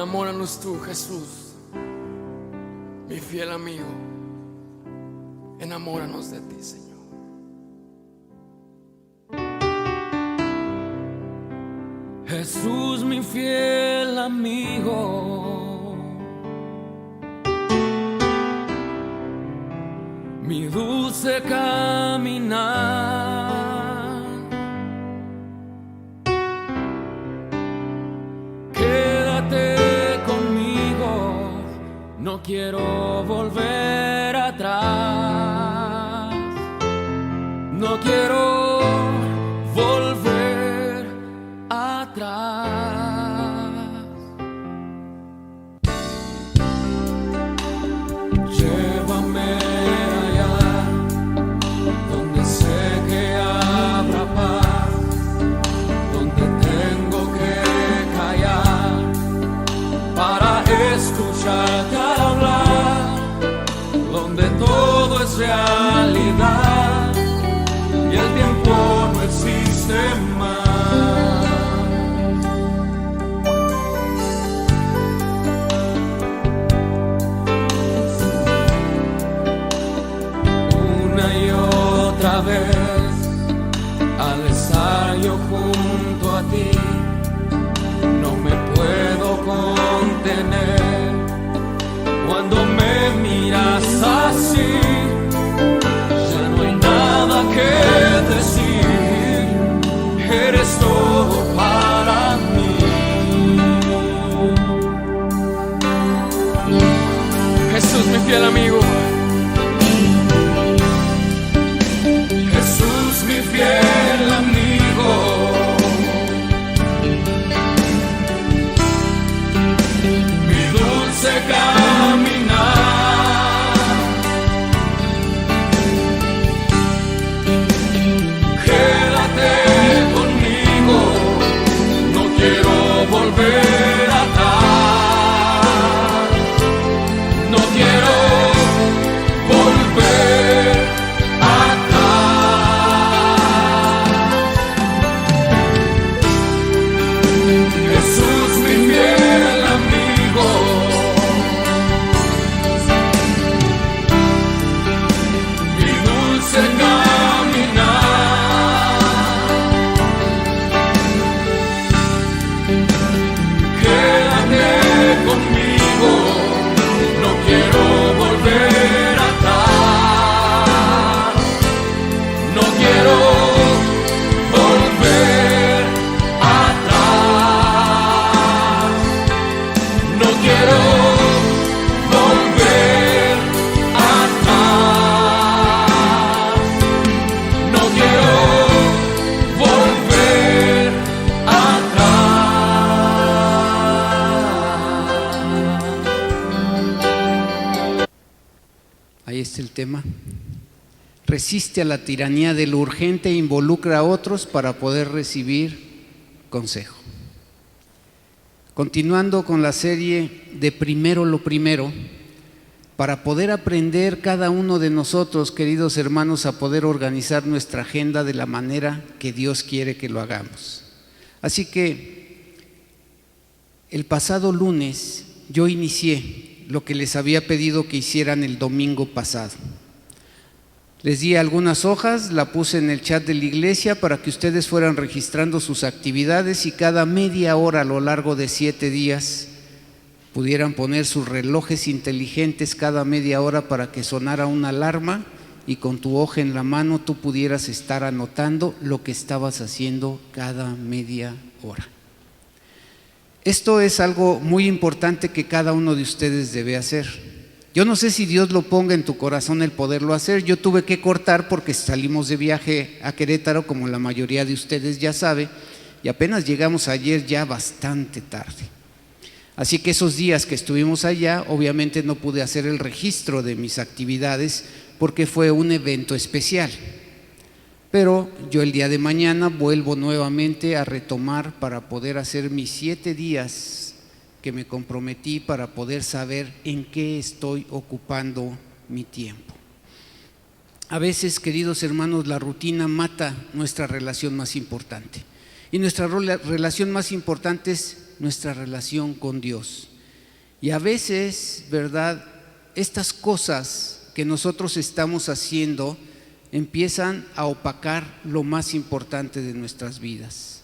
Enamóranos tú, Jesús, mi fiel amigo. Enamóranos de ti, Señor. Jesús, mi fiel amigo, mi dulce caminar, quédate conmigo, no quiero volver atrás, no quiero volver atrás. Llévame allá donde sé que habrá paz, donde tengo que callar para escucharte hablar, donde todo es realidad y el tiempo no existe más. Otra vez, al estar yo junto a ti, no me puedo contener. Cuando me miras así, ya no hay nada que decir. Eres todo para mí. Jesús, mi fiel amigo. Mi fiel amigo, mi dulce caminar, quédate conmigo, no quiero volver atrás, no quiero volver el tema. Resiste a la tiranía de lo urgente e involucra a otros para poder recibir consejo. Continuando con la serie de Primero lo Primero, para poder aprender cada uno de nosotros, queridos hermanos, a poder organizar nuestra agenda de la manera que Dios quiere que lo hagamos. Así que el pasado lunes yo inicié lo que les había pedido que hicieran el domingo pasado. Les di algunas hojas, la puse en el chat de la iglesia para que ustedes fueran registrando sus actividades y cada media hora a lo largo de 7 días pudieran poner sus relojes inteligentes cada media hora para que sonara una alarma y con tu hoja en la mano tú pudieras estar anotando lo que estabas haciendo cada media hora. Esto es algo muy importante que cada uno de ustedes debe hacer. Yo no sé si Dios lo ponga en tu corazón el poderlo hacer. Yo tuve que cortar porque salimos de viaje a Querétaro, como la mayoría de ustedes ya sabe, y apenas llegamos ayer ya bastante tarde. Así que esos días que estuvimos allá, obviamente no pude hacer el registro de mis actividades porque fue un evento especial. Pero yo el día de mañana vuelvo nuevamente a retomar para poder hacer mis 7 días que me comprometí para poder saber en qué estoy ocupando mi tiempo. A veces, queridos hermanos, la rutina mata nuestra relación más importante. Y nuestra relación más importante es nuestra relación con Dios. Y a veces, ¿verdad?, estas cosas que nosotros estamos haciendo empiezan a opacar lo más importante de nuestras vidas.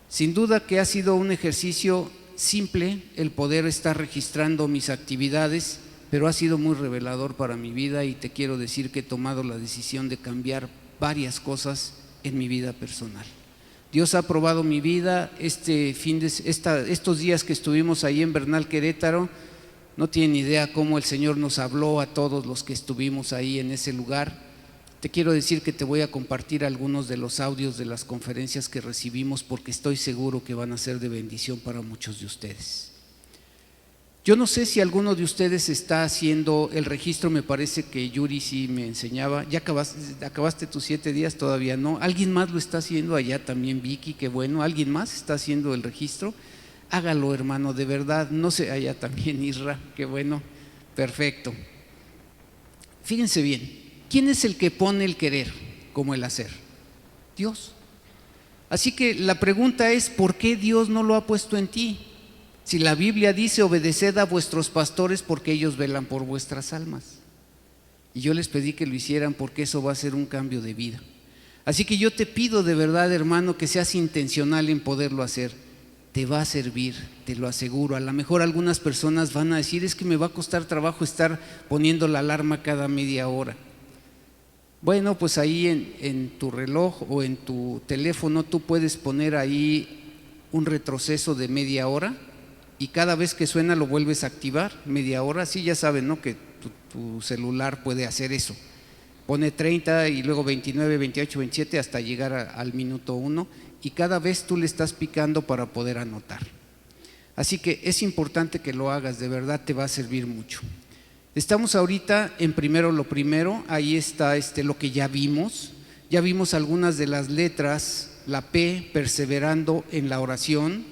Sin duda que ha sido un ejercicio simple el poder estar registrando mis actividades, pero ha sido muy revelador para mi vida, y te quiero decir que he tomado la decisión de cambiar varias cosas en mi vida personal. Dios ha probado mi vida. Estos días que estuvimos ahí en Bernal, Querétaro, no tienen idea cómo el Señor nos habló a todos los que estuvimos ahí en ese lugar. Te quiero decir que te voy a compartir algunos de los audios de las conferencias que recibimos, porque estoy seguro que van a ser de bendición para muchos de ustedes. Yo no sé si alguno de ustedes está haciendo el registro. Me parece que Yuri sí me enseñaba. ¿Ya acabaste tus 7 días? Todavía no. ¿Alguien más lo está haciendo allá también? Vicky, qué bueno. ¿Alguien más está haciendo el registro? Hágalo, hermano, de verdad. No sé, allá también Isra, qué bueno. Perfecto. Fíjense bien, ¿quién es el que pone el querer como el hacer? Dios. Así que la pregunta es, ¿por qué Dios no lo ha puesto en ti? Si la Biblia dice: obedeced a vuestros pastores porque ellos velan por vuestras almas. Y yo les pedí que lo hicieran, porque eso va a ser un cambio de vida. Así que yo te pido de verdad, hermano, que seas intencional en poderlo hacer. Te va a servir, te lo aseguro. A lo mejor algunas personas van a decir: es que me va a costar trabajo estar poniendo la alarma cada media hora. Bueno, pues ahí en tu reloj o en tu teléfono tú puedes poner ahí un retroceso de media hora, y cada vez que suena lo vuelves a activar, media hora. Sí, ya saben, ¿no?, que tu celular puede hacer eso. Pone 30 y luego 29, 28, 27 hasta llegar al minuto 1, y cada vez tú le estás picando para poder anotar. Así que es importante que lo hagas, de verdad te va a servir mucho. Estamos ahorita en primero lo primero. Ahí está lo que ya vimos algunas de las letras. La P, perseverando en la oración.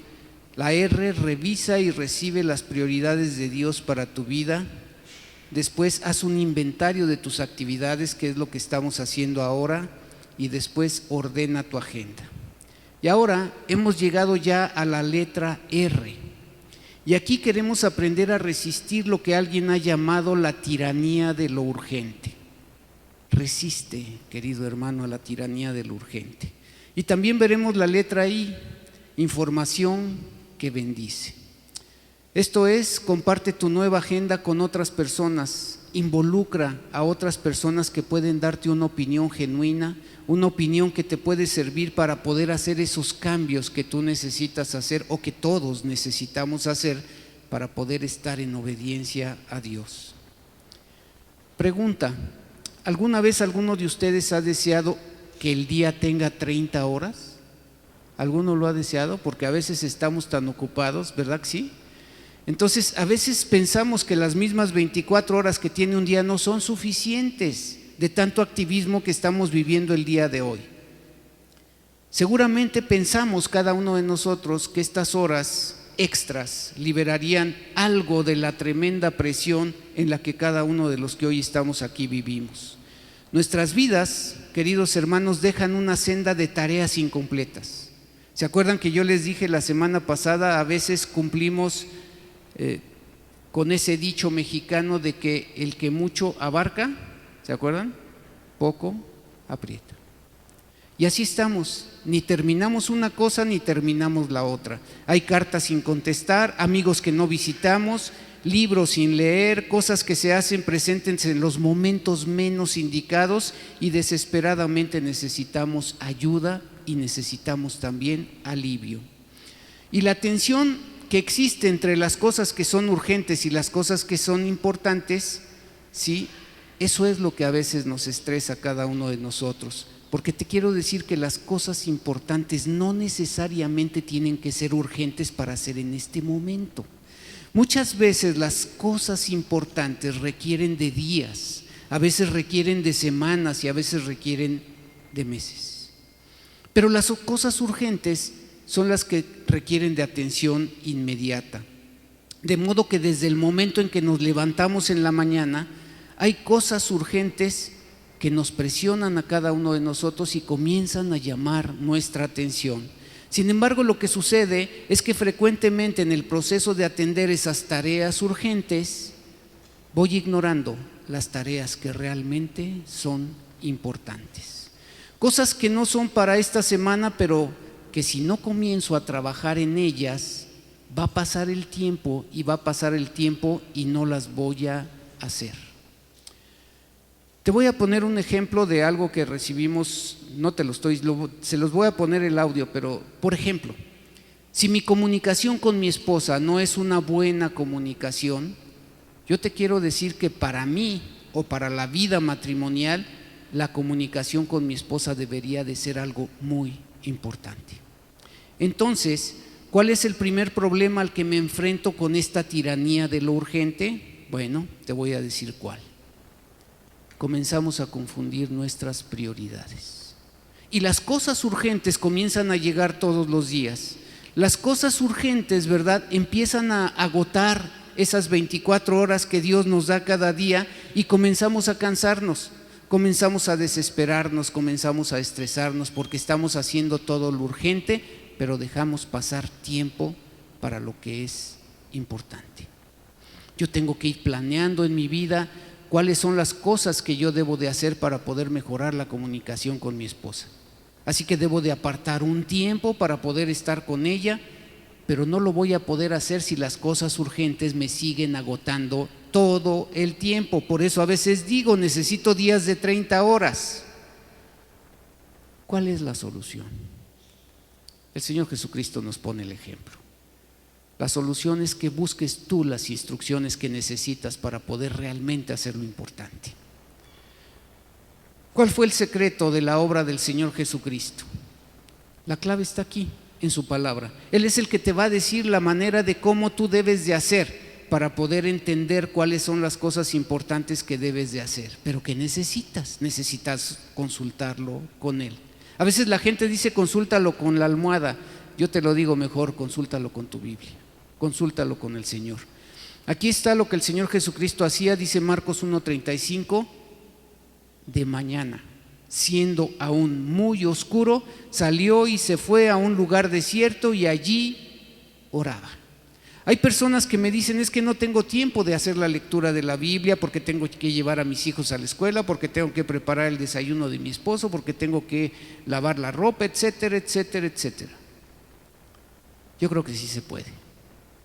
La R, revisa y recibe las prioridades de Dios para tu vida. Después, haz un inventario de tus actividades, que es lo que estamos haciendo ahora, y después ordena tu agenda. Y ahora hemos llegado ya a la letra R, y aquí queremos aprender a resistir lo que alguien ha llamado la tiranía de lo urgente. Resiste, querido hermano, a la tiranía de lo urgente. Y también veremos la letra I, información que bendice. Esto es, comparte tu nueva agenda con otras personas, involucra a otras personas que pueden darte una opinión genuina, una opinión que te puede servir para poder hacer esos cambios que tú necesitas hacer, o que todos necesitamos hacer, para poder estar en obediencia a Dios. Pregunta: ¿alguna vez alguno de ustedes ha deseado que el día tenga 30 horas? ¿Alguno lo ha deseado? Porque a veces estamos tan ocupados, ¿verdad que sí? Entonces, a veces pensamos que las mismas 24 horas que tiene un día no son suficientes, de tanto activismo que estamos viviendo el día de hoy. Seguramente pensamos cada uno de nosotros que estas horas extras liberarían algo de la tremenda presión en la que cada uno de los que hoy estamos aquí vivimos. Nuestras vidas, queridos hermanos, dejan una senda de tareas incompletas. ¿Se acuerdan que yo les dije la semana pasada? A veces cumplimos con ese dicho mexicano de que el que mucho abarca, ¿se acuerdan?, poco aprieta. Y así estamos, ni terminamos una cosa ni terminamos la otra. Hay cartas sin contestar, amigos que no visitamos, libros sin leer, cosas que se hacen presentes en los momentos menos indicados, y desesperadamente necesitamos ayuda y necesitamos también alivio. Y la tensión que existe entre las cosas que son urgentes y las cosas que son importantes, ¿sí?, eso es lo que a veces nos estresa a cada uno de nosotros. Porque te quiero decir que las cosas importantes no necesariamente tienen que ser urgentes para hacer en este momento. Muchas veces las cosas importantes requieren de días, a veces requieren de semanas y a veces requieren de meses. Pero las cosas urgentes son las que requieren de atención inmediata. De modo que desde el momento en que nos levantamos en la mañana, hay cosas urgentes que nos presionan a cada uno de nosotros y comienzan a llamar nuestra atención. Sin embargo, lo que sucede es que frecuentemente en el proceso de atender esas tareas urgentes, voy ignorando las tareas que realmente son importantes. Cosas que no son para esta semana, pero que si no comienzo a trabajar en ellas, va a pasar el tiempo y va a pasar el tiempo y no las voy a hacer. Te voy a poner un ejemplo de algo que recibimos, se los voy a poner el audio, pero por ejemplo, si mi comunicación con mi esposa no es una buena comunicación, yo te quiero decir que para mí o para la vida matrimonial, la comunicación con mi esposa debería de ser algo muy importante. Entonces, ¿cuál es el primer problema al que me enfrento con esta tiranía de lo urgente? Bueno, te voy a decir cuál. Comenzamos a confundir nuestras prioridades. Y las cosas urgentes comienzan a llegar todos los días. Las cosas urgentes, ¿verdad?, empiezan a agotar esas 24 horas que Dios nos da cada día y comenzamos a cansarnos, comenzamos a desesperarnos, comenzamos a estresarnos porque estamos haciendo todo lo urgente, pero dejamos pasar tiempo para lo que es importante. Yo tengo que ir planeando en mi vida cuáles son las cosas que yo debo de hacer para poder mejorar la comunicación con mi esposa. Así que debo de apartar un tiempo para poder estar con ella, pero no lo voy a poder hacer si las cosas urgentes me siguen agotando todo el tiempo. Por eso a veces digo, necesito días de 30 horas. ¿Cuál es la solución? El Señor Jesucristo nos pone el ejemplo. La solución es que busques tú las instrucciones que necesitas para poder realmente hacer lo importante. ¿Cuál fue el secreto de la obra del Señor Jesucristo? La clave está aquí, en su palabra. Él es el que te va a decir la manera de cómo tú debes de hacer para poder entender cuáles son las cosas importantes que debes de hacer, pero que necesitas consultarlo con Él. A veces la gente dice consúltalo con la almohada. Yo te lo digo mejor, consúltalo con tu Biblia, consúltalo con el Señor. Aquí está lo que el Señor Jesucristo hacía, dice Marcos 1:35, de mañana, siendo aún muy oscuro, salió y se fue a un lugar desierto y allí oraba. Hay personas que me dicen, es que no tengo tiempo de hacer la lectura de la Biblia porque tengo que llevar a mis hijos a la escuela, porque tengo que preparar el desayuno de mi esposo, porque tengo que lavar la ropa, etcétera, etcétera, etcétera. Yo creo que sí se puede.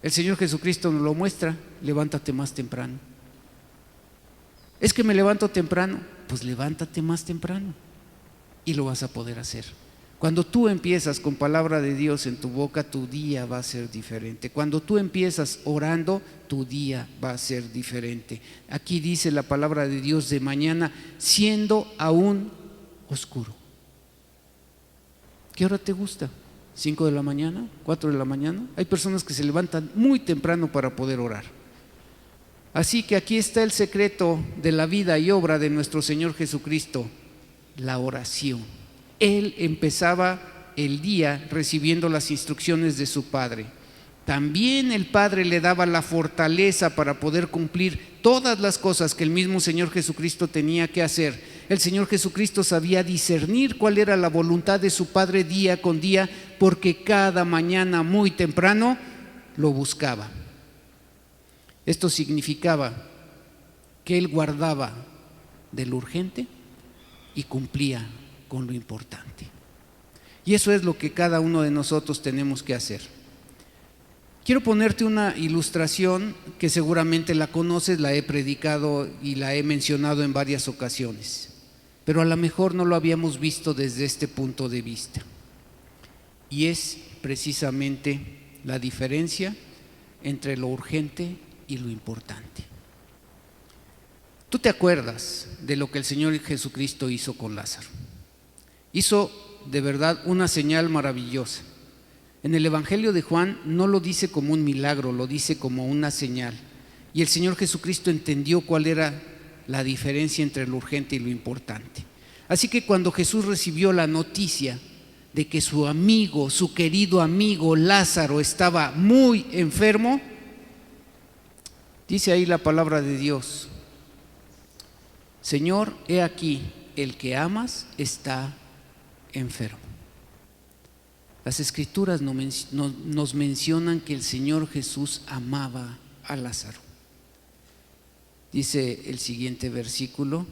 El Señor Jesucristo nos lo muestra, levántate más temprano. Es que me levanto temprano, pues levántate más temprano y lo vas a poder hacer. Cuando tú empiezas con palabra de Dios en tu boca, tu día va a ser diferente. Cuando tú empiezas orando, tu día va a ser diferente. Aquí dice la palabra de Dios de mañana, siendo aún oscuro. ¿Qué hora te gusta? ¿5 de la mañana? ¿4 de la mañana? Hay personas que se levantan muy temprano para poder orar. Así que aquí está el secreto de la vida y obra de nuestro Señor Jesucristo, la oración. Él empezaba el día recibiendo las instrucciones de su Padre. También el Padre le daba la fortaleza para poder cumplir todas las cosas que el mismo Señor Jesucristo tenía que hacer. El Señor Jesucristo sabía discernir cuál era la voluntad de su Padre día con día, porque cada mañana muy temprano lo buscaba. Esto significaba que Él guardaba de lo urgente y cumplía con lo importante. Y eso es lo que cada uno de nosotros tenemos que hacer. Quiero ponerte una ilustración que seguramente la conoces, la he predicado y la he mencionado en varias ocasiones, pero a lo mejor no lo habíamos visto desde este punto de vista. Y es precisamente la diferencia entre lo urgente y lo importante. Tú te acuerdas de lo que el Señor Jesucristo hizo con Lázaro. Hizo de verdad una señal maravillosa. En el Evangelio de Juan no lo dice como un milagro, lo dice como una señal. Y el Señor Jesucristo entendió cuál era la diferencia entre lo urgente y lo importante. Así que cuando Jesús recibió la noticia de que su amigo, su querido amigo Lázaro estaba muy enfermo, dice ahí la palabra de Dios: Señor, he aquí, el que amas está enfermo. Las Escrituras nos mencionan que el Señor Jesús amaba a Lázaro. Dice el siguiente versículo: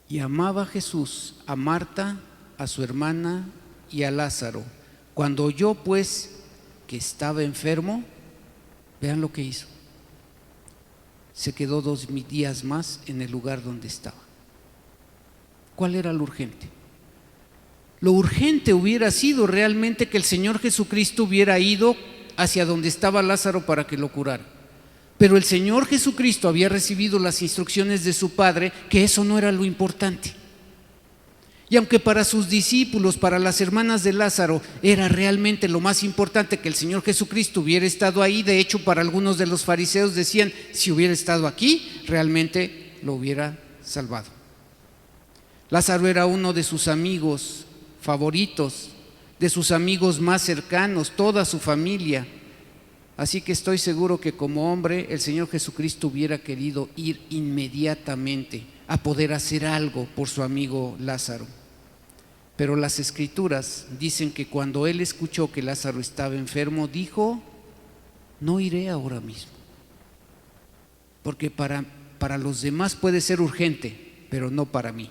y amaba Jesús a Marta, a su hermana y a Lázaro. Cuando oyó pues que estaba enfermo, vean lo que hizo. Se quedó 2 días más en el lugar donde estaba. ¿Cuál era lo urgente? Lo urgente hubiera sido realmente que el Señor Jesucristo hubiera ido hacia donde estaba Lázaro para que lo curara. Pero el Señor Jesucristo había recibido las instrucciones de su Padre que eso no era lo importante. Y aunque para sus discípulos, para las hermanas de Lázaro, era realmente lo más importante que el Señor Jesucristo hubiera estado ahí, de hecho para algunos de los fariseos decían, si hubiera estado aquí, realmente lo hubiera salvado. Lázaro era uno de sus amigos favoritos, de sus amigos más cercanos, toda su familia. Así que estoy seguro que como hombre el Señor Jesucristo hubiera querido ir inmediatamente a poder hacer algo por su amigo Lázaro. Pero las Escrituras dicen que cuando él escuchó que Lázaro estaba enfermo, dijo: no iré ahora mismo, porque para los demás puede ser urgente, pero no para mí.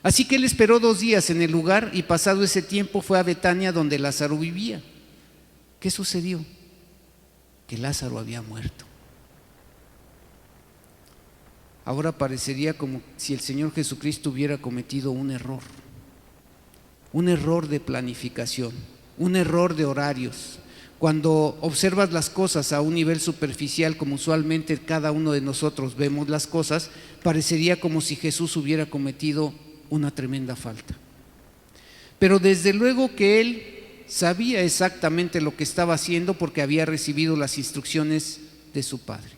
Así que él esperó 2 días en el lugar y pasado ese tiempo fue a Betania donde Lázaro vivía. ¿Qué sucedió? Que Lázaro había muerto. Ahora parecería como si el Señor Jesucristo hubiera cometido un error de planificación, un error de horarios. Cuando observas las cosas a un nivel superficial, como usualmente cada uno de nosotros vemos las cosas, parecería como si Jesús hubiera cometido una tremenda falta. Pero desde luego que él sabía exactamente lo que estaba haciendo porque había recibido las instrucciones de su Padre.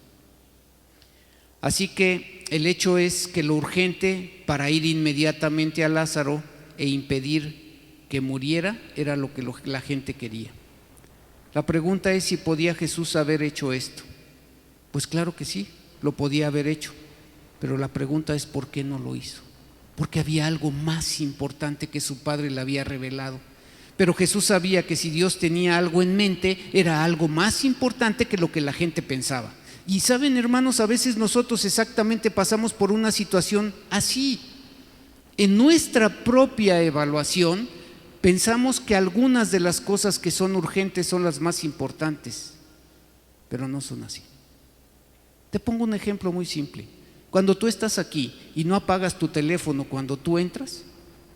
Así que el hecho es que lo urgente para ir inmediatamente a Lázaro e impedir que muriera era lo que la gente quería. La pregunta es si podía Jesús haber hecho esto. Pues claro que sí, lo podía haber hecho, pero la pregunta es ¿por qué no lo hizo? Porque había algo más importante que su Padre le había revelado. Pero Jesús sabía que si Dios tenía algo en mente, era algo más importante que lo que la gente pensaba. Y saben, hermanos, a veces nosotros exactamente pasamos por una situación así. En nuestra propia evaluación pensamos que algunas de las cosas que son urgentes son las más importantes, pero no son así. Te pongo un ejemplo muy simple. Cuando tú estás aquí y no apagas tu teléfono cuando tú entras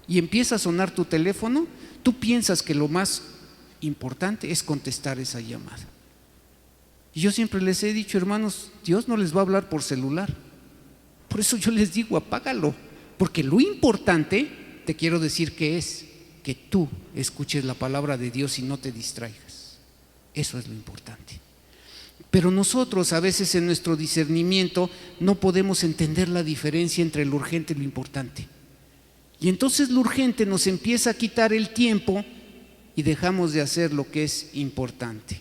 y empieza a sonar tu teléfono, tú piensas que lo más importante es contestar esa llamada. Y yo siempre les he dicho, hermanos, Dios no les va a hablar por celular. Por eso yo les digo, apágalo, porque lo importante, te quiero decir que es que tú escuches la palabra de Dios y no te distraigas. Eso es lo importante. Pero nosotros a veces en nuestro discernimiento no podemos entender la diferencia entre lo urgente y lo importante. Y entonces lo urgente nos empieza a quitar el tiempo y dejamos de hacer lo que es importante.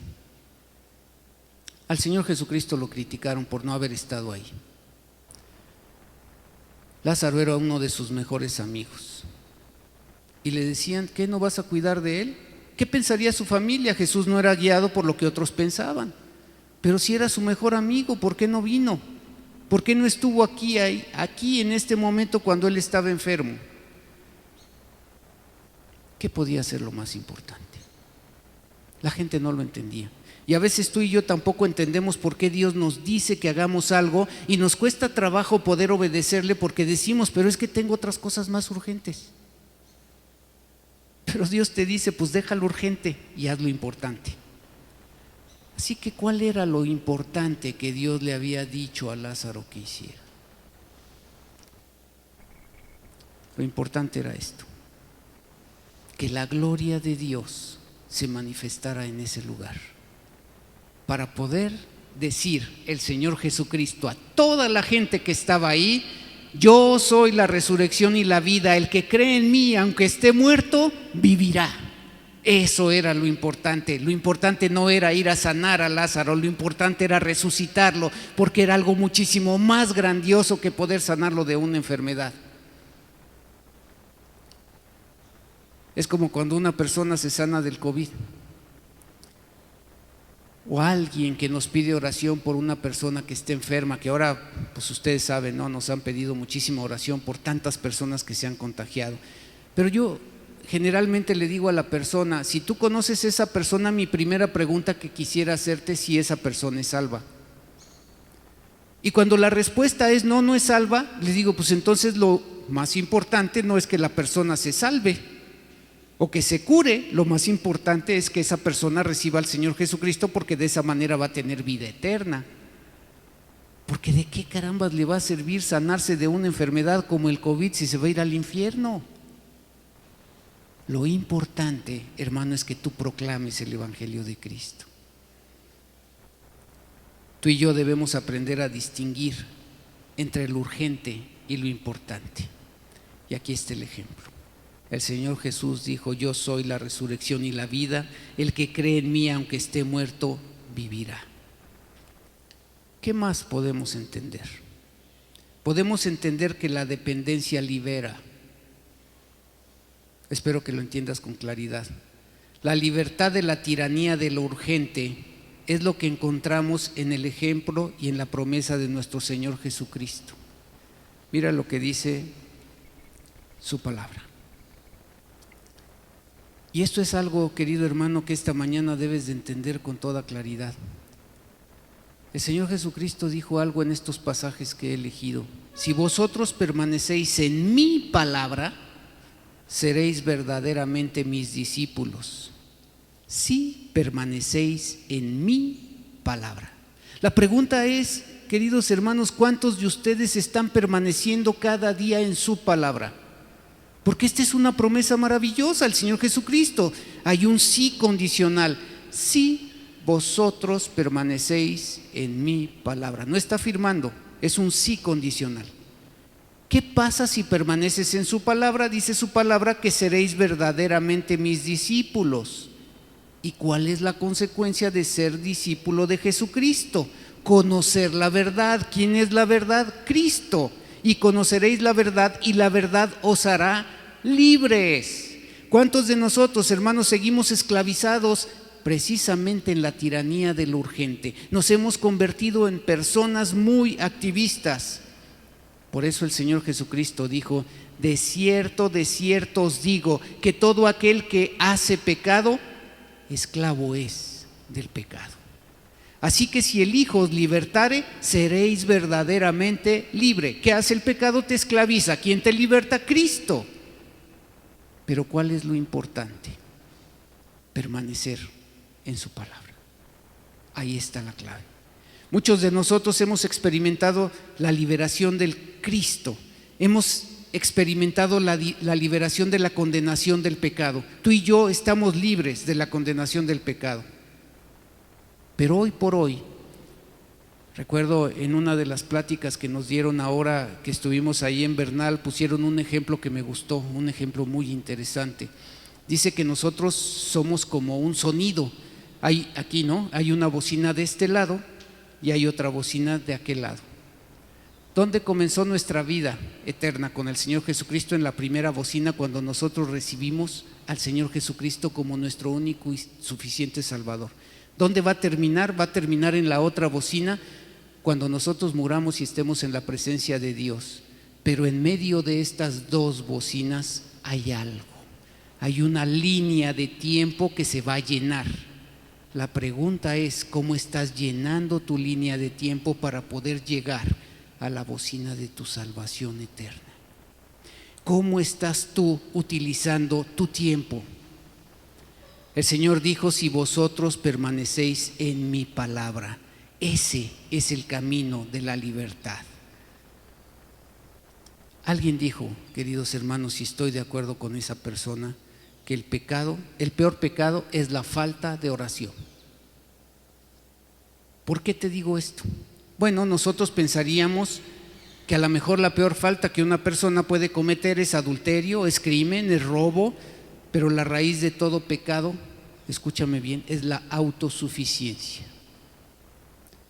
Al Señor Jesucristo lo criticaron por no haber estado ahí. Lázaro era uno de sus mejores amigos y le decían: ¿qué, no vas a cuidar de él? ¿Qué pensaría su familia? Jesús no era guiado por lo que otros pensaban, pero si era su mejor amigo, ¿por qué no vino? ¿Por qué no estuvo aquí en este momento cuando él estaba enfermo? ¿Qué podía ser lo más importante? La gente no lo entendía. Y a veces tú y yo tampoco entendemos por qué Dios nos dice que hagamos algo y nos cuesta trabajo poder obedecerle porque decimos, pero es que tengo otras cosas más urgentes. Pero Dios te dice, pues deja lo urgente y haz lo importante. Así que ¿cuál era lo importante que Dios le había dicho a Lázaro que hiciera? Lo importante era esto: que la gloria de Dios se manifestara en ese lugar, para poder decir el Señor Jesucristo a toda la gente que estaba ahí: yo soy la resurrección y la vida, el que cree en mí, aunque esté muerto, vivirá. Eso era lo importante. Lo importante no era ir a sanar a Lázaro, lo importante era resucitarlo, porque era algo muchísimo más grandioso que poder sanarlo de una enfermedad. Es como cuando una persona se sana del COVID, o alguien que nos pide oración por una persona que esté enferma, que ahora, pues ustedes saben, ¿no? Nos han pedido muchísima oración por tantas personas que se han contagiado. Pero yo generalmente le digo a la persona, si tú conoces a esa persona, mi primera pregunta que quisiera hacerte es si esa persona es salva. Y cuando la respuesta es no, no es salva, le digo, pues entonces lo más importante no es que la persona se salve o que se cure, lo más importante es que esa persona reciba al Señor Jesucristo, porque de esa manera va a tener vida eterna. Porque ¿de qué carambas le va a servir sanarse de una enfermedad como el COVID si se va a ir al infierno? Lo importante, hermano, es que tú proclames el Evangelio de Cristo. Tú y yo debemos aprender a distinguir entre lo urgente y lo importante. Y aquí está el ejemplo. El Señor Jesús dijo: yo soy la resurrección y la vida, el que cree en mí, aunque esté muerto, vivirá. ¿Qué más podemos entender? Podemos entender que la dependencia libera. Espero que lo entiendas con claridad. La libertad de la tiranía de lo urgente es lo que encontramos en el ejemplo y en la promesa de nuestro Señor Jesucristo. Mira lo que dice su palabra. Y esto es algo, querido hermano, que esta mañana debes de entender con toda claridad. El Señor Jesucristo dijo algo en estos pasajes que he elegido: si vosotros permanecéis en mi palabra, seréis verdaderamente mis discípulos. Si permanecéis en mi palabra. La pregunta es, queridos hermanos, ¿cuántos de ustedes están permaneciendo cada día en su palabra? Porque esta es una promesa maravillosa del Señor Jesucristo. Hay un sí condicional: si vosotros permanecéis en mi palabra. No está afirmando, es un sí condicional. ¿Qué pasa si permaneces en su palabra? Dice su palabra que seréis verdaderamente mis discípulos. ¿Y cuál es la consecuencia de ser discípulo de Jesucristo? Conocer la verdad. ¿Quién es la verdad? Cristo. Y conoceréis la verdad, y la verdad os hará libres. ¿Cuántos de nosotros, hermanos, seguimos esclavizados precisamente en la tiranía de lo urgente? Nos hemos convertido en personas muy activistas. Por eso el Señor Jesucristo dijo: de cierto os digo, que todo aquel que hace pecado, esclavo es del pecado. Así que si el Hijo os libertare, seréis verdaderamente libre. ¿Qué hace el pecado? Te esclaviza. ¿Quién te liberta? Cristo. Pero ¿cuál es lo importante? Permanecer en su palabra. Ahí está la clave. Muchos de nosotros hemos experimentado la liberación del Cristo. Hemos experimentado la liberación de la condenación del pecado. Tú y yo estamos libres de la condenación del pecado. Pero hoy por hoy, recuerdo en una de las pláticas que nos dieron ahora que estuvimos ahí en Bernal, pusieron un ejemplo que me gustó, un ejemplo muy interesante. Dice que nosotros somos como un sonido. Hay aquí, ¿no? Hay una bocina de este lado y hay otra bocina de aquel lado. ¿Dónde comenzó nuestra vida eterna con el Señor Jesucristo? En la primera bocina, cuando nosotros recibimos al Señor Jesucristo como nuestro único y suficiente Salvador. ¿Dónde va a terminar? Va a terminar en la otra bocina, cuando nosotros muramos y estemos en la presencia de Dios. Pero en medio de estas dos bocinas hay algo. Hay una línea de tiempo que se va a llenar. La pregunta es: ¿cómo estás llenando tu línea de tiempo para poder llegar a la bocina de tu salvación eterna? ¿Cómo estás tú utilizando tu tiempo? El Señor dijo: si vosotros permanecéis en mi palabra. Ese es el camino de la libertad. Alguien dijo, queridos hermanos, y estoy de acuerdo con esa persona, que el peor pecado es la falta de oración. ¿Por qué te digo esto? Bueno, nosotros pensaríamos que a lo mejor la peor falta que una persona puede cometer es adulterio, es crimen, es robo, pero la raíz de todo pecado, escúchame bien, es la autosuficiencia.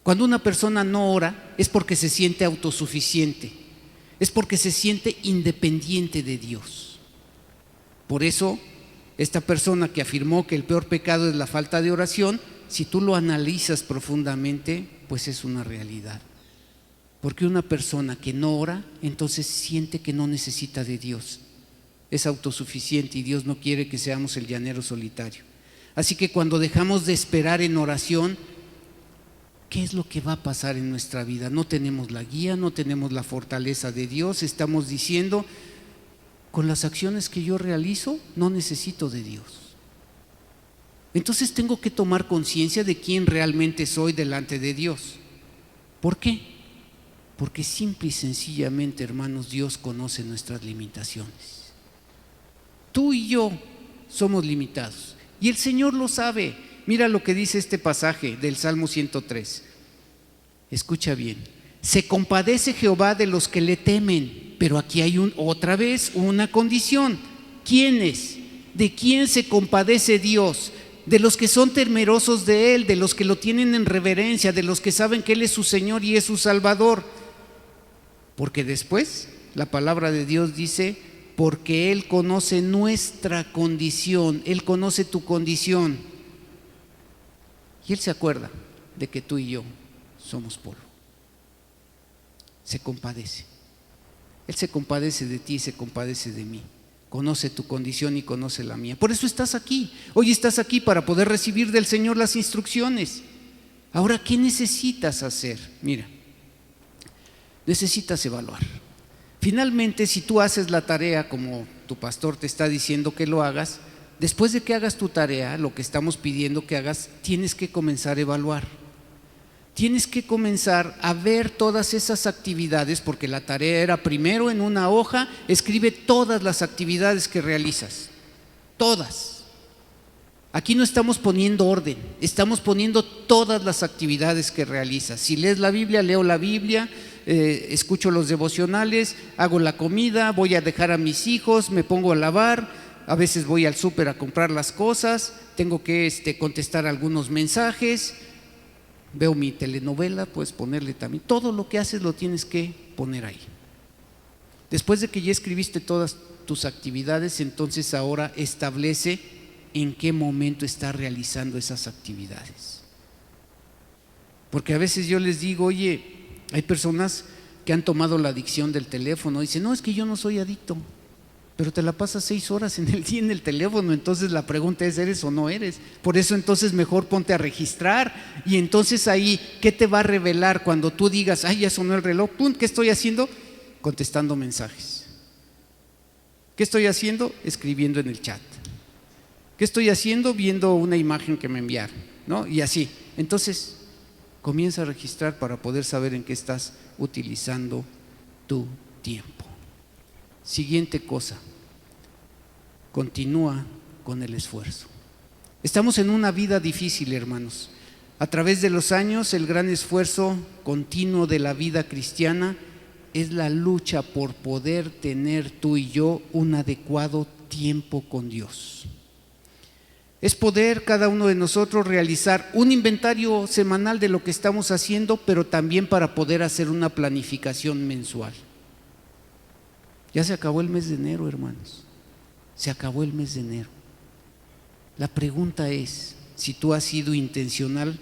Cuando una persona no ora es porque se siente autosuficiente, es porque se siente independiente de Dios. Por eso Esta persona que afirmó que el peor pecado es la falta de oración, si tú lo analizas profundamente, pues es una realidad. Porque una persona que no ora, entonces siente que no necesita de Dios. Es autosuficiente y Dios no quiere que seamos el llanero solitario. Así que cuando dejamos de esperar en oración, ¿qué es lo que va a pasar en nuestra vida? No tenemos la guía, no tenemos la fortaleza de Dios. Estamos diciendo, con las acciones que yo realizo, no necesito de Dios. Entonces tengo que tomar conciencia de quién realmente soy delante de Dios. ¿Por qué? Porque simple y sencillamente, hermanos, Dios conoce nuestras limitaciones. Tú y yo somos limitados y el Señor lo sabe. Mira lo que dice este pasaje del Salmo 103. Escucha bien. Se compadece Jehová de los que le temen, pero aquí hay otra vez una condición. ¿Quiénes? ¿De quién se compadece Dios? De los que son temerosos de Él, de los que lo tienen en reverencia, de los que saben que Él es su Señor y es su Salvador. Porque después la palabra de Dios dice, porque Él conoce nuestra condición, Él conoce tu condición. Y Él se acuerda de que tú y yo somos polvo. Se compadece. Él se compadece de ti y se compadece de mí. Conoce tu condición y conoce la mía. Por eso estás aquí. Hoy estás aquí para poder recibir del Señor las instrucciones. Ahora, ¿qué necesitas hacer? Mira, necesitas evaluar. Finalmente, si tú haces la tarea como tu pastor te está diciendo que lo hagas, después de que hagas tu tarea, lo que estamos pidiendo que hagas, tienes que comenzar a evaluar. Tienes que comenzar a ver todas esas actividades, porque la tarea era primero en una hoja, escribe todas las actividades que realizas, todas. Aquí no estamos poniendo orden, estamos poniendo todas las actividades que realizas. Si lees la Biblia, leo la Biblia, escucho los devocionales, hago la comida, voy a dejar a mis hijos, me pongo a lavar, a veces voy al súper a comprar las cosas, tengo que contestar algunos mensajes. Veo mi telenovela, puedes ponerle también. Todo lo que haces lo tienes que poner ahí. Después de que ya escribiste todas tus actividades, entonces ahora establece en qué momento estás realizando esas actividades. Porque a veces yo les digo, oye, hay personas que han tomado la adicción del teléfono y dicen, no, es que yo no soy adicto. Pero te la pasas 6 horas en el día en el teléfono, entonces la pregunta es, ¿eres o no eres? Por eso entonces mejor ponte a registrar y entonces ahí, ¿qué te va a revelar cuando tú digas, ay, ya sonó el reloj, pum, ¿qué estoy haciendo? Contestando mensajes. ¿Qué estoy haciendo? Escribiendo en el chat. ¿Qué estoy haciendo? Viendo una imagen que me enviaron, ¿no? Y así. Entonces, comienza a registrar para poder saber en qué estás utilizando tu tiempo. Siguiente cosa, continúa con el esfuerzo. Estamos en una vida difícil, hermanos. A través de los años, el gran esfuerzo continuo de la vida cristiana es la lucha por poder tener tú y yo un adecuado tiempo con Dios. Es poder cada uno de nosotros realizar un inventario semanal de lo que estamos haciendo, pero también para poder hacer una planificación mensual. Ya se acabó el mes de enero, hermanos. Se acabó el mes de enero. La pregunta es si tú has sido intencional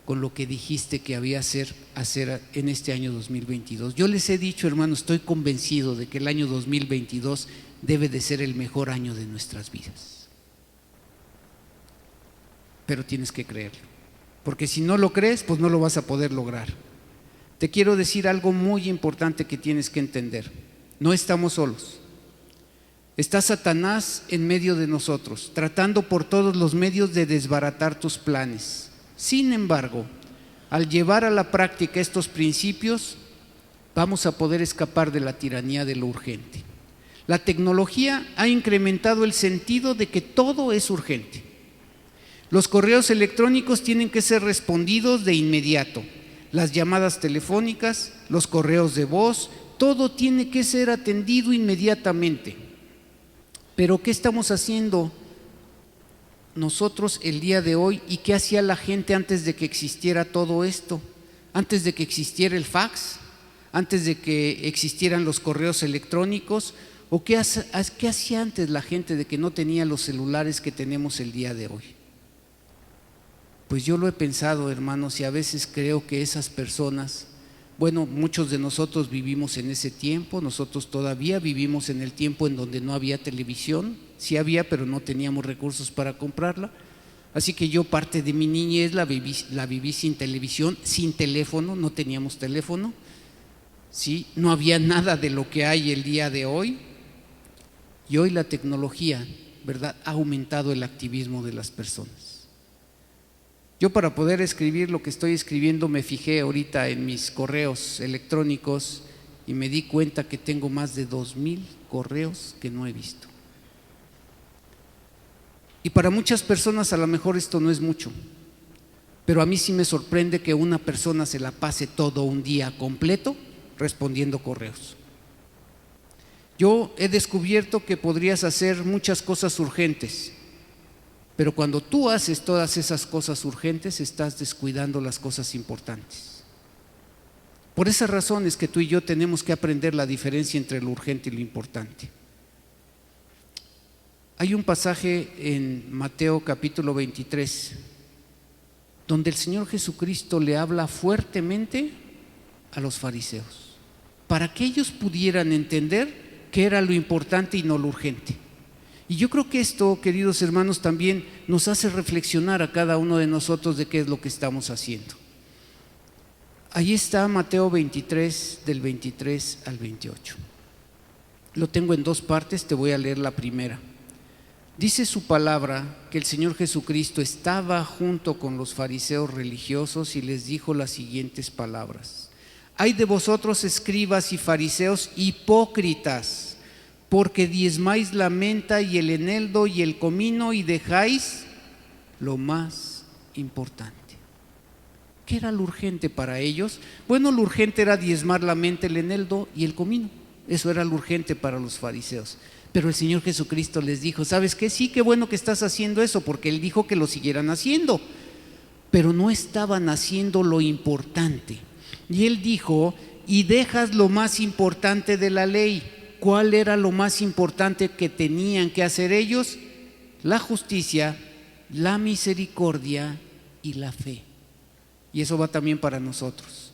con lo que dijiste que había hacer en este año 2022. Yo les he dicho, hermanos, estoy convencido de que el año 2022 debe de ser el mejor año de nuestras vidas. Pero tienes que creerlo, porque si no lo crees, pues no lo vas a poder lograr. Te quiero decir algo muy importante que tienes que entender. No estamos solos. Está Satanás en medio de nosotros, tratando por todos los medios de desbaratar tus planes. Sin embargo, al llevar a la práctica estos principios, vamos a poder escapar de la tiranía de lo urgente. La tecnología ha incrementado el sentido de que todo es urgente. Los correos electrónicos tienen que ser respondidos de inmediato. Las llamadas telefónicas, los correos de voz, todo tiene que ser atendido inmediatamente. Pero ¿qué estamos haciendo nosotros el día de hoy y qué hacía la gente antes de que existiera todo esto? Antes de que existiera el fax, antes de que existieran los correos electrónicos, ¿O qué hacía antes la gente de que no tenía los celulares que tenemos el día de hoy? Pues yo lo he pensado, hermanos, y a veces creo que esas personas, bueno, muchos de nosotros vivimos en ese tiempo, nosotros todavía vivimos en el tiempo en donde no había televisión, sí había, pero no teníamos recursos para comprarla. Así que yo parte de mi niñez la viví sin televisión, sin teléfono, no teníamos teléfono, ¿sí? No había nada de lo que hay el día de hoy. Y hoy la tecnología, ¿verdad?, ha aumentado el activismo de las personas. Yo, para poder escribir lo que estoy escribiendo, me fijé ahorita en mis correos electrónicos y me di cuenta que tengo más de 2,000 correos que no he visto. Y para muchas personas a lo mejor esto no es mucho, pero a mí sí me sorprende que una persona se la pase todo un día completo respondiendo correos. Yo he descubierto que podrías hacer muchas cosas urgentes, pero cuando tú haces todas esas cosas urgentes, estás descuidando las cosas importantes. Por esas razones que tú y yo tenemos que aprender la diferencia entre lo urgente y lo importante. Hay un pasaje en Mateo capítulo 23, donde el Señor Jesucristo le habla fuertemente a los fariseos, para que ellos pudieran entender qué era lo importante y no lo urgente. Y yo creo que esto, queridos hermanos, también nos hace reflexionar a cada uno de nosotros de qué es lo que estamos haciendo. Ahí está Mateo 23, del 23 al 28. Lo tengo en dos partes, te voy a leer la primera. Dice su palabra que el Señor Jesucristo estaba junto con los fariseos religiosos y les dijo las siguientes palabras: Ay de vosotros, escribas y fariseos hipócritas, porque diezmáis la menta y el eneldo y el comino y dejáis lo más importante. ¿Qué era lo urgente para ellos? Bueno, lo urgente era diezmar la menta, el eneldo y el comino. Eso era lo urgente para los fariseos. Pero el Señor Jesucristo les dijo: ¿sabes qué? Sí, qué bueno que estás haciendo eso, porque Él dijo que lo siguieran haciendo, pero no estaban haciendo lo importante. Y Él dijo: y dejas lo más importante de la ley. ¿Cuál era lo más importante que tenían que hacer ellos? La justicia, la misericordia y la fe. Y eso va también para nosotros.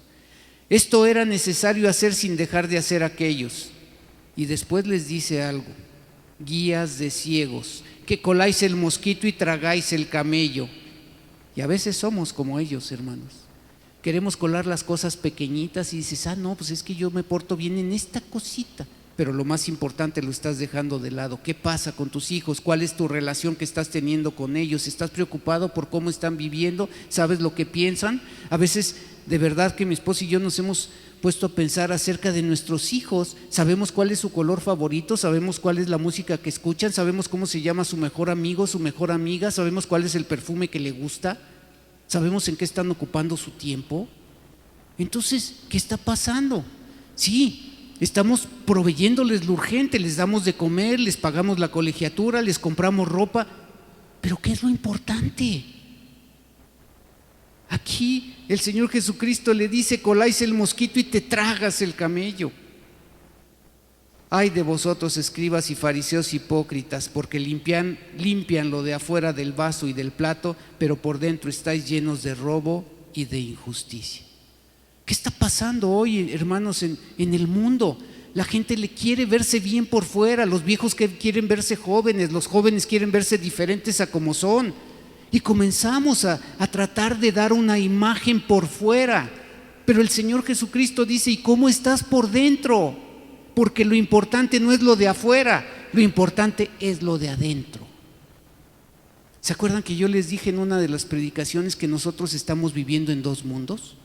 Esto era necesario hacer sin dejar de hacer aquellos. Y después les dice algo: guías de ciegos, que coláis el mosquito y tragáis el camello. Y a veces somos como ellos, hermanos. Queremos colar las cosas pequeñitas y dices: no, pues es que yo me porto bien en esta cosita, pero lo más importante lo estás dejando de lado. ¿Qué pasa con tus hijos? ¿Cuál es tu relación que estás teniendo con ellos? ¿Estás preocupado por cómo están viviendo? ¿Sabes lo que piensan? A veces, de verdad que mi esposo y yo nos hemos puesto a pensar acerca de nuestros hijos. Sabemos cuál es su color favorito, sabemos cuál es la música que escuchan, sabemos cómo se llama su mejor amigo, su mejor amiga, sabemos cuál es el perfume que le gusta, sabemos en qué están ocupando su tiempo. Entonces, ¿qué está pasando? Sí, estamos proveyéndoles lo urgente, les damos de comer, les pagamos la colegiatura, les compramos ropa, pero ¿qué es lo importante? Aquí el Señor Jesucristo le dice: coláis el mosquito y te tragas el camello. Ay de vosotros, escribas y fariseos hipócritas, porque limpian lo de afuera del vaso y del plato, pero por dentro estáis llenos de robo y de injusticia. ¿Qué está pasando hoy, hermanos, en el mundo? La gente le quiere verse bien por fuera, los viejos que quieren verse jóvenes, los jóvenes quieren verse diferentes a como son. Y comenzamos a tratar de dar una imagen por fuera. Pero el Señor Jesucristo dice: ¿y cómo estás por dentro? Porque lo importante no es lo de afuera, lo importante es lo de adentro. ¿Se acuerdan que yo les dije en una de las predicaciones que nosotros estamos viviendo en dos mundos?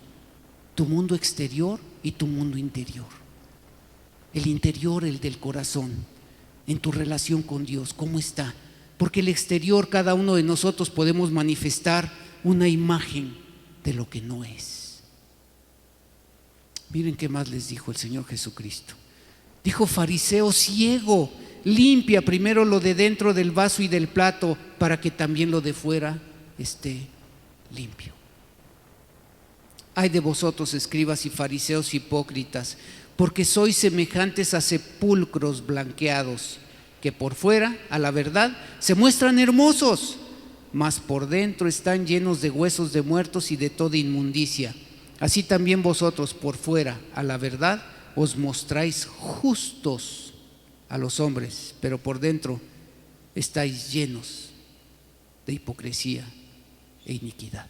Tu mundo exterior y tu mundo interior. El interior, el del corazón, en tu relación con Dios, ¿cómo está? Porque el exterior, cada uno de nosotros podemos manifestar una imagen de lo que no es. Miren qué más les dijo el Señor Jesucristo. Dijo: fariseo ciego, limpia primero lo de dentro del vaso y del plato, para que también lo de fuera esté limpio. Ay de vosotros, escribas y fariseos hipócritas, porque sois semejantes a sepulcros blanqueados, que por fuera, a la verdad, se muestran hermosos, mas por dentro están llenos de huesos de muertos y de toda inmundicia. Así también vosotros por fuera, a la verdad, os mostráis justos a los hombres, pero por dentro estáis llenos de hipocresía e iniquidad.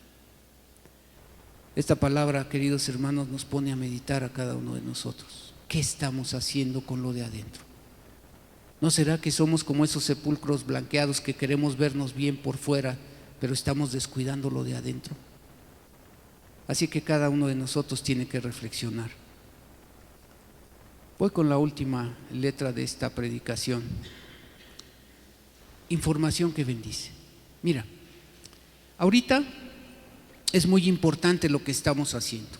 Esta palabra, queridos hermanos, nos pone a meditar a cada uno de nosotros. ¿Qué estamos haciendo con lo de adentro? ¿No será que somos como esos sepulcros blanqueados que queremos vernos bien por fuera, pero estamos descuidando lo de adentro? Así que cada uno de nosotros tiene que reflexionar. Voy con la última letra de esta predicación. Información que bendice. Mira, ahorita es muy importante lo que estamos haciendo.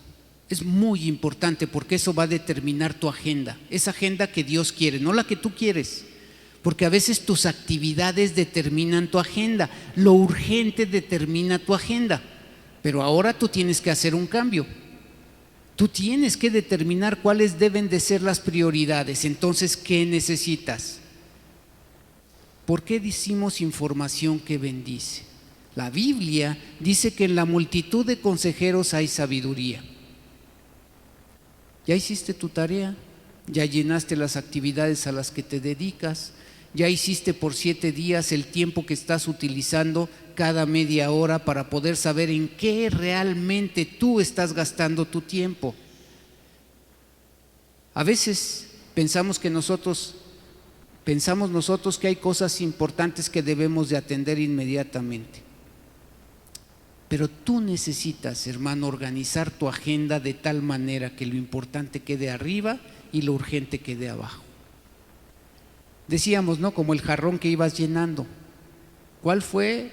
Es muy importante porque eso va a determinar tu agenda. Esa agenda que Dios quiere, no la que tú quieres. Porque a veces tus actividades determinan tu agenda. Lo urgente determina tu agenda. Pero ahora tú tienes que hacer un cambio. Tú tienes que determinar cuáles deben de ser las prioridades. Entonces, ¿qué necesitas? ¿Por qué decimos información que bendice? La Biblia dice que en la multitud de consejeros hay sabiduría. ¿Ya hiciste tu tarea? ¿Ya llenaste las actividades a las que te dedicas? ¿Ya hiciste por 7 días el tiempo que estás utilizando cada media hora para poder saber en qué realmente tú estás gastando tu tiempo? A veces pensamos nosotros que hay cosas importantes que debemos de atender inmediatamente. Pero tú necesitas, hermano, organizar tu agenda de tal manera que lo importante quede arriba y lo urgente quede abajo. Decíamos, ¿no? Como el jarrón que ibas llenando. ¿Cuál fue,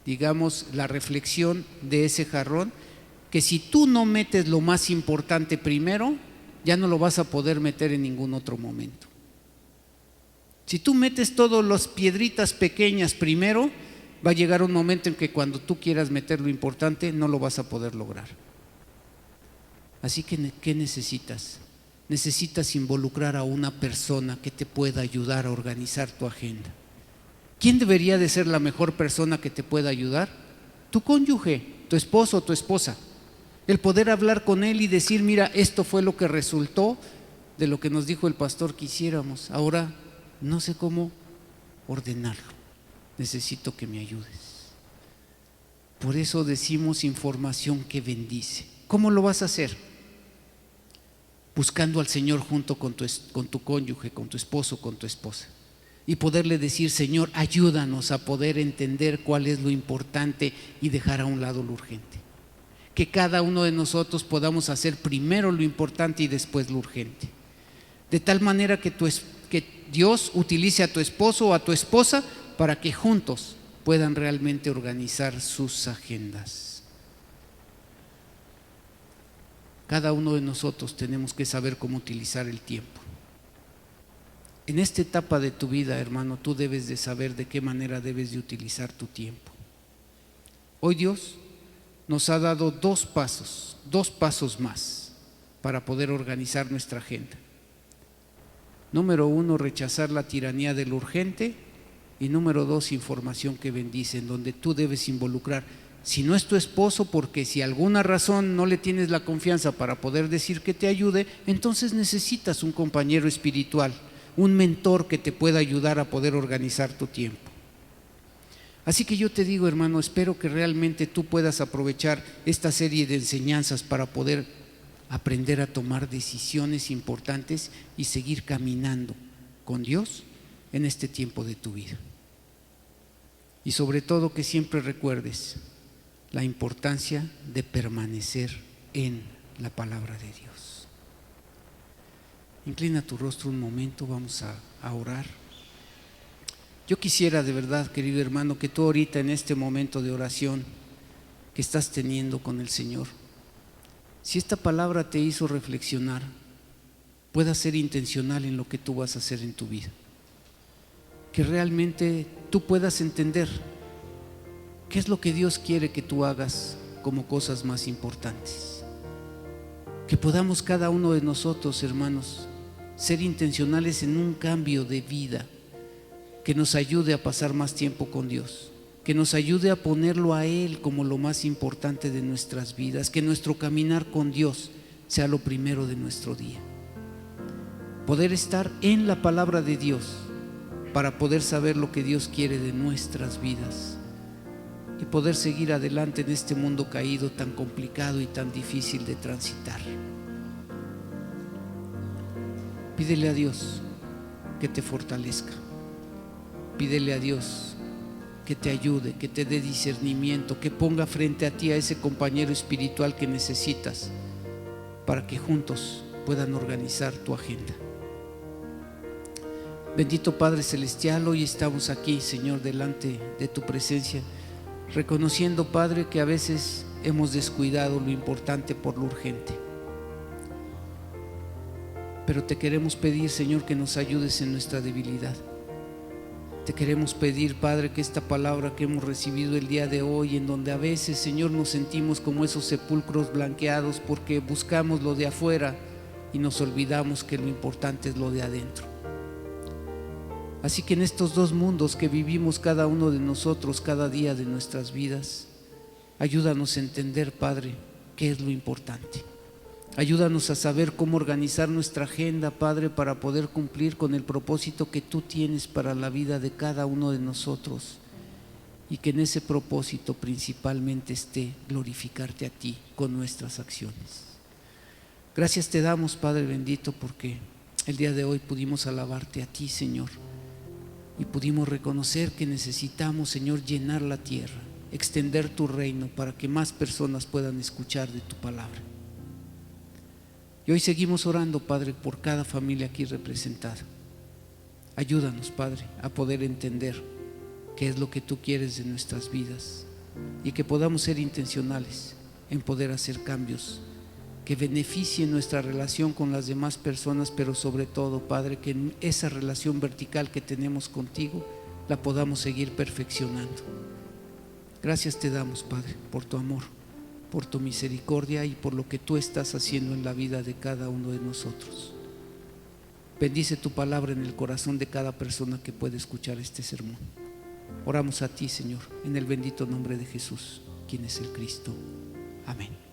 digamos, la reflexión de ese jarrón? Que si tú no metes lo más importante primero, ya no lo vas a poder meter en ningún otro momento. Si tú metes todas las piedritas pequeñas primero, va a llegar un momento en que cuando tú quieras meter lo importante, no lo vas a poder lograr. Así que, ¿qué necesitas? Necesitas involucrar a una persona que te pueda ayudar a organizar tu agenda. ¿Quién debería de ser la mejor persona que te pueda ayudar? Tu cónyuge, tu esposo o tu esposa. El poder hablar con él y decir, mira, esto fue lo que resultó de lo que nos dijo el pastor que hiciéramos. Ahora no sé cómo ordenarlo. Necesito que me ayudes. Por eso decimos información que bendice. ¿Cómo lo vas a hacer? Buscando al Señor junto con tu cónyuge, con tu esposo, con tu esposa. Y poderle decir, Señor, ayúdanos a poder entender cuál es lo importante y dejar a un lado lo urgente. Que cada uno de nosotros podamos hacer primero lo importante y después lo urgente. De tal manera que Dios utilice a tu esposo o a tu esposa para que juntos puedan realmente organizar sus agendas. Cada uno de nosotros tenemos que saber cómo utilizar el tiempo. En esta etapa de tu vida, hermano, tú debes de saber de qué manera debes de utilizar tu tiempo. Hoy Dios nos ha dado dos pasos más para poder organizar nuestra agenda. Número 1, rechazar la tiranía de lo urgente. Y número 2, información que bendice, en donde tú debes involucrar. Si no es tu esposo, porque si alguna razón no le tienes la confianza para poder decir que te ayude, entonces necesitas un compañero espiritual, un mentor que te pueda ayudar a poder organizar tu tiempo. Así que yo te digo, hermano, espero que realmente tú puedas aprovechar esta serie de enseñanzas para poder aprender a tomar decisiones importantes y seguir caminando con Dios en este tiempo de tu vida. Y sobre todo que siempre recuerdes la importancia de permanecer en la palabra de Dios. Inclina tu rostro un momento, vamos a orar. Yo quisiera de verdad, querido hermano, que tú ahorita en este momento de oración que estás teniendo con el Señor, si esta palabra te hizo reflexionar, puedas ser intencional en lo que tú vas a hacer en tu vida. Que realmente tú puedas entender qué es lo que Dios quiere que tú hagas como cosas más importantes. Que podamos cada uno de nosotros, hermanos, ser intencionales en un cambio de vida que nos ayude a pasar más tiempo con Dios, que nos ayude a ponerlo a Él como lo más importante de nuestras vidas, que nuestro caminar con Dios sea lo primero de nuestro día. Poder estar en la palabra de Dios para poder saber lo que Dios quiere de nuestras vidas y poder seguir adelante en este mundo caído tan complicado y tan difícil de transitar. Pídele a Dios que te fortalezca. Pídele a Dios que te ayude, que te dé discernimiento, que ponga frente a ti a ese compañero espiritual que necesitas para que juntos puedan organizar tu agenda. Bendito Padre Celestial, hoy estamos aquí, Señor, delante de tu presencia, reconociendo, Padre, que a veces hemos descuidado lo importante por lo urgente. Pero te queremos pedir, Señor, que nos ayudes en nuestra debilidad. Te queremos pedir, Padre, que esta palabra que hemos recibido el día de hoy, en donde a veces, Señor, nos sentimos como esos sepulcros blanqueados porque buscamos lo de afuera y nos olvidamos que lo importante es lo de adentro. Así que en estos dos mundos que vivimos cada uno de nosotros cada día de nuestras vidas, ayúdanos a entender, Padre, qué es lo importante. Ayúdanos a saber cómo organizar nuestra agenda, Padre, para poder cumplir con el propósito que tú tienes para la vida de cada uno de nosotros, y que en ese propósito principalmente esté glorificarte a ti con nuestras acciones. Gracias te damos, Padre bendito, porque el día de hoy pudimos alabarte a ti, Señor, y pudimos reconocer que necesitamos, Señor, llenar la tierra, extender tu reino para que más personas puedan escuchar de tu palabra. Y hoy seguimos orando, Padre, por cada familia aquí representada. Ayúdanos, Padre, a poder entender qué es lo que tú quieres de nuestras vidas y que podamos ser intencionales en poder hacer cambios que beneficien nuestra relación con las demás personas, pero sobre todo, Padre, que en esa relación vertical que tenemos contigo la podamos seguir perfeccionando. Gracias te damos, Padre, por tu amor, por tu misericordia y por lo que tú estás haciendo en la vida de cada uno de nosotros. Bendice tu palabra en el corazón de cada persona que puede escuchar este sermón. Oramos a ti, Señor, en el bendito nombre de Jesús, quien es el Cristo. Amén.